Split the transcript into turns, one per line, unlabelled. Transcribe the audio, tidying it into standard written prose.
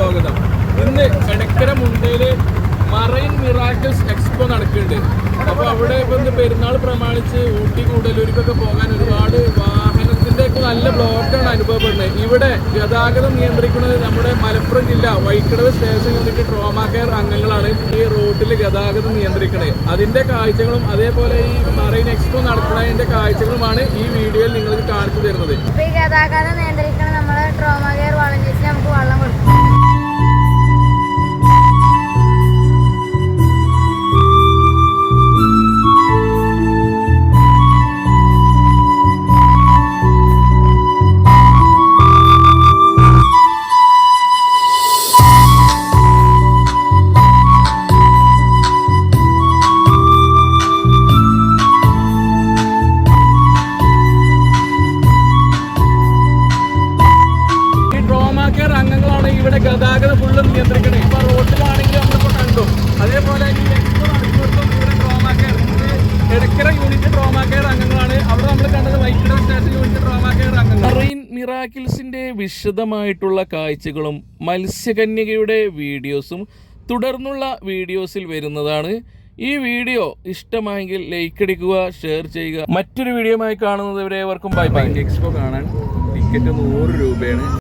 സ്വാഗതം. ഇന്ന് Edakkara മുണ്ടയില് marine miracles expo നടക്കുന്നുണ്ട്. അപ്പോൾ അവിടെ ഇപ്പൊ ഇന്ന് പെരുന്നാൾ പ്രമാണിച്ച് ഊട്ടി കൂടലൂരിക്കൊക്കെ പോകാൻ ഒരുപാട് വാഹനത്തിന്റെ ഒക്കെ നല്ല ബ്ലോക്കാണ് അനുഭവപ്പെടുന്നത്. ഇവിടെ ഗതാഗതം നിയന്ത്രിക്കുന്നത് നമ്മുടെ മലപ്പുറം ജില്ല Vaikadavu station unit trauma care അംഗങ്ങളാണ് ഈ റോഡിൽ ഗതാഗതം നിയന്ത്രിക്കുന്നത്. അതിന്റെ കാഴ്ചകളും അതേപോലെ ഈ മറൈൻ എക്സ്പോ നടത്തുന്നതിന്റെ കാഴ്ചകളുമാണ് ഈ വീഡിയോയിൽ നിങ്ങൾക്ക് കാണിച്ചു തരുന്നത്.
ഗതാഗതം നിയന്ത്രിക്കണം നമ്മളെ ട്രോമാ കെയർ വളണ്ടിയേഴ്സിന് നമുക്ക് വെള്ളം കൊടുക്കും.
അംഗങ്ങളാണ് ഇവിടെ ഗതാഗതം ഫുള്ളും നിയന്ത്രിക്കുന്നത്. ഇപ്പൊ റോഡിലാണെങ്കിൽ നമ്മളിപ്പോ കണ്ടു. അതേപോലെ ഈ എക്സ്പോ നടത്തുന്നതും ഇവിടെ trauma care Edakkara unit trauma care അംഗങ്ങളാണ്. അവിടെ നമ്മൾ കണ്ടത് Vaikadavu station unit trauma care അംഗങ്ങൾ. മറൈൻ മിറാക്കിൾസിന്റെ വിശദമായിട്ടുള്ള കാഴ്ചകളും മത്സ്യകന്യകയുടെ വീഡിയോസും തുടർന്നുള്ള വീഡിയോസിൽ വരുന്നതാണ്. ഈ വീഡിയോ ഇഷ്ടമായെങ്കിൽ ലൈക്ക് അടിക്കുക, ഷെയർ ചെയ്യുക. മറ്റൊരു വീഡിയോയുമായി കാണുന്നത് വരെ ഏവർക്കും ബൈ ബൈ. എക്സ്പോ കാണാൻ ടിക്കറ്റ് 100 രൂപയാണ്.